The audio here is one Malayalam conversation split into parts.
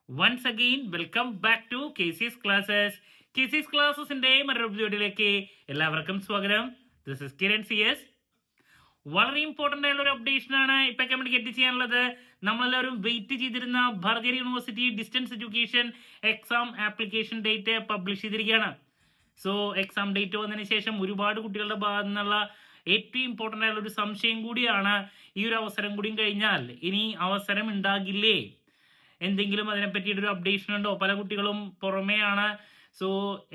Once again, welcome back to KC's Classes. KC's Classesന്റെ മറ്റൊരു വീഡിയോയിലേക്ക് എല്ലാവർക്കും സ്വാഗതം. This is Kiran CS. വളരെ ഇമ്പോർട്ടൻ്റ് ആയിട്ടുള്ള ഒരു അപ്ഡേഷൻ ആണ് ഇപ്പൊ കമ്മ്യൂണിക്കേറ്റ് ചെയ്യാനുള്ളത്. നമ്മളെല്ലാവരും വെയിറ്റ് ചെയ്തിരുന്ന ഭാരതീയ university distance education exam application date publish ചെയ്തിരിക്കുകയാണ്. സോ എക്സാം ഡേറ്റ് വന്നതിന് ശേഷം ഒരുപാട് കുട്ടികളുടെ ഭാഗത്തു നിന്നുള്ള ഏറ്റവും ഇമ്പോർട്ടൻ്റ് ആയിട്ടുള്ള ഒരു സംശയം കൂടിയാണ്, ഈ ഒരു അവസരം കൂടിയും കഴിഞ്ഞാൽ ഇനി അവസരം ഉണ്ടാകില്ലേ, എന്തെങ്കിലും അതിനെ പറ്റിയിട്ടൊരു അപ്ഡേഷൻ ഉണ്ടോ? പല കുട്ടികളും പുറമെയാണ്. സോ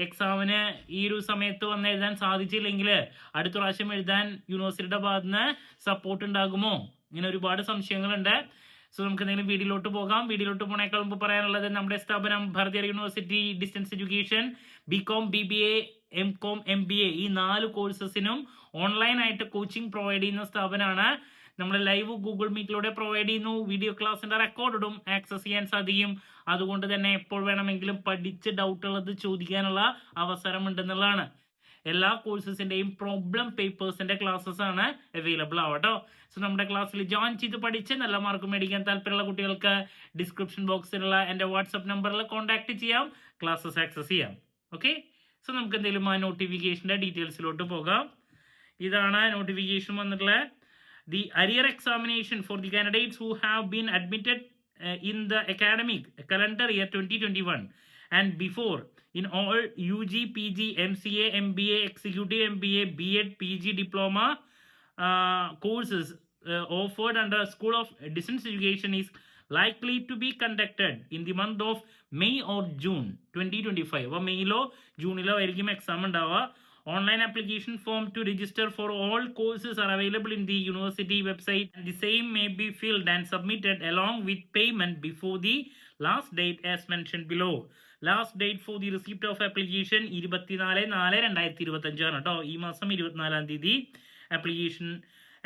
എക്സാമിന് ഈ ഒരു സമയത്ത് വന്ന് എഴുതാൻ സാധിച്ചില്ലെങ്കിൽ അടുത്ത പ്രാവശ്യം എഴുതാൻ യൂണിവേഴ്സിറ്റിയുടെ ഭാഗത്ത് നിന്ന് സപ്പോർട്ട് ഉണ്ടാകുമോ? ഇങ്ങനെ ഒരുപാട് സംശയങ്ങളുണ്ട്. സോ നമുക്ക് എന്തെങ്കിലും വീഡിയോയിലോട്ട് പോകാം. വീഡിയോയിലോട്ട് പോണേക്കാൾ മുമ്പ് പറയാനുള്ളത്, നമ്മുടെ സ്ഥാപനം ഭാരതീയ university distance education BCom BBA MCom MBA ഈ 4 കോഴ്സസിനും ഓൺലൈനായിട്ട് കോച്ചിങ് പ്രൊവൈഡ് ചെയ്യുന്ന സ്ഥാപനമാണ്. നമ്മൾ ലൈവ് ഗൂഗിൾ മീറ്റിലൂടെ പ്രൊവൈഡ് ചെയ്യുന്നു. വീഡിയോ ക്ലാസ്സിന്റെ റെക്കോർഡും ആക്സസ് ചെയ്യാൻ സാധിക്കും. അതുകൊണ്ട് തന്നെ എപ്പോൾ വേണമെങ്കിലും പഠിച്ച് ഡൗട്ടുള്ളത് ചോദിക്കാനുള്ള അവസരം ഉണ്ടെന്നുള്ളതാണ്. എല്ലാ കോഴ്സസിന്റെയും പ്രോബ്ലം പേപ്പേഴ്സിന്റെ ക്ലാസ്സസ് ആണ് അവൈലബിൾ ആവട്ടോ. സോ നമ്മുടെ ക്ലാസ്സിൽ ജോയിൻ ചെയ്ത് പഠിച്ച് നല്ല മാർക്ക് മേടിക്കാൻ താല്പര്യമുള്ള കുട്ടികൾക്ക് ഡിസ്ക്രിപ്ഷൻ ബോക്സിലുള്ള എൻ്റെ വാട്സപ്പ് നമ്പറിൽ കോൺടാക്ട് ചെയ്യാം, ക്ലാസ്സസ് ആക്സസ് ചെയ്യാം. ഓക്കെ, സോ നമുക്ക് എന്തെങ്കിലും ആ നോട്ടിഫിക്കേഷൻ്റെ ഡീറ്റെയിൽസിലോട്ട് പോകാം. ഇതാണ് നോട്ടിഫിക്കേഷൻ വന്നിട്ടുള്ളത്. The arrear examination for the candidates who have been admitted in the academic calendar year 2021 and before in all UG, PG, MCA, MBA, Executive MBA, B.Ed, PG, Diploma courses offered under School of Distance Education is likely to be conducted in the month of May or June 2025. അപ്പോൾ മെയ്യിലോ ജൂണിലോ ആയിരിക്കും എക്സാം ഉണ്ടാവുക. Online application form to register for all courses are available in the university website, and the same may be filled and submitted along with payment before the last date as mentioned below. Last date for the receipt of application 24/4/2025 ആണ് കേട്ടോ. ഈ മാസം 24-ാം തീയതി ആപ്ലിക്കേഷൻ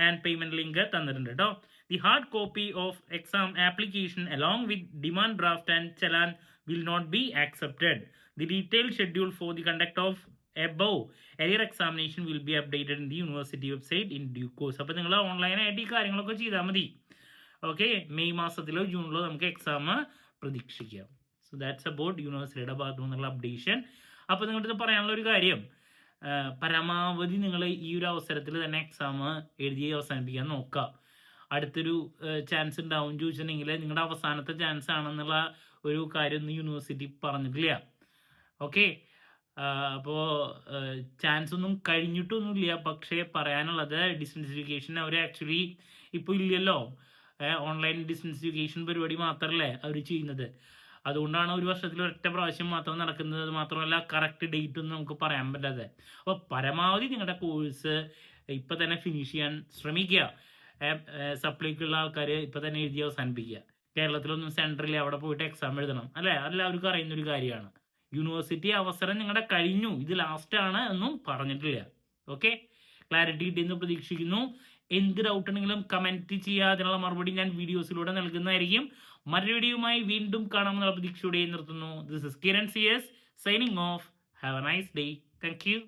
ആൻഡ് പേയ്മെന്റ് ലിങ്ക് തന്നിട്ടുണ്ട് കേട്ടോ. The hard copy of exam application along with demand draft and challan will not be accepted. The detailed schedule for the conduct of above arrear examination will be updated in the university website in due course. അപ്പോൾ നിങ്ങൾ ഓൺലൈനായിട്ട് ഈ കാര്യങ്ങളൊക്കെ ചെയ്താൽ മതി. ഓക്കെ, മെയ് മാസത്തിലോ ജൂണിലോ നമുക്ക് എക്സാം പ്രതീക്ഷിക്കാം. സോ ദാറ്റ്സ് അബൌട്ട് യൂണിവേഴ്സിറ്റിയുടെ ഭാഗത്തു നിന്നുള്ള അപ്ഡേഷൻ. അപ്പോൾ നിങ്ങളുടെ പറയാനുള്ള ഒരു കാര്യം, പരമാവധി നിങ്ങൾ ഈ ഒരു അവസരത്തിൽ തന്നെ എക്സാം എഴുതി അവസാനിപ്പിക്കാൻ നോക്കുക. അടുത്തൊരു ചാൻസ് ഉണ്ടാവും ചോദിച്ചിട്ടുണ്ടെങ്കിൽ നിങ്ങളുടെ അവസാനത്തെ ചാൻസ് ആണെന്നുള്ള ഒരു കാര്യമൊന്നും യൂണിവേഴ്സിറ്റി പറഞ്ഞിട്ടില്ല. ഓക്കെ, അപ്പോൾ ചാൻസ് ഒന്നും കഴിഞ്ഞിട്ടൊന്നുമില്ല. പക്ഷേ പറയാനുള്ളത്, ഡിസ്റ്റൻസ് എഡ്യൂക്കേഷൻ അവർ ആക്ച്വലി ഇപ്പോൾ ഇല്ലല്ലോ, ഓൺലൈൻ ഡിസ്റ്റൻസ് എഡ്യൂക്കേഷൻ പരിപാടി മാത്രമല്ലേ അവർ ചെയ്യുന്നത്. അതുകൊണ്ടാണ് ഒരു വർഷത്തിൽ ഒരൊറ്റ പ്രാവശ്യം മാത്രം നടക്കുന്നത്. മാത്രമല്ല കറക്റ്റ് ഡേറ്റ് ഒന്നും നമുക്ക് പറയാൻ പറ്റാതെ. അപ്പോൾ പരമാവധി നിങ്ങളുടെ കോഴ്സ് ഇപ്പം തന്നെ ഫിനിഷ് ചെയ്യാൻ ശ്രമിക്കുക. സപ്ലിക്കുള്ള ആൾക്കാർ ഇപ്പം തന്നെ എഴുതി അവസാനിപ്പിക്കുക. കേരളത്തിലൊന്നും സെൻറ്ററിൽ അവിടെ പോയിട്ട് എക്സാം എഴുതണം അല്ലേ, എല്ലാവർക്കും അറിയുന്നൊരു കാര്യമാണ്. യൂണിവേഴ്സിറ്റി അവസരം നിങ്ങളുടെ കഴിഞ്ഞു, ഇത് ലാസ്റ്റ് ആണ് എന്നും പറഞ്ഞിട്ടില്ല. ഓക്കെ, ക്ലാരിറ്റി കിട്ടിയെന്ന് പ്രതീക്ഷിക്കുന്നു. എന്ത് ഡൗട്ട് ഉണ്ടെങ്കിലും കമൻറ്റ് ചെയ്യുക, അതിനുള്ള മറുപടി ഞാൻ വീഡിയോസിലൂടെ നൽകുന്നതായിരിക്കും. മറ്റൊരു വീഡിയോയുമായി വീണ്ടും കാണാമെന്നുള്ള പ്രതീക്ഷയോടെ നിർത്തുന്നു. This is Kiran CS signing off. Have a nice day. Thank U.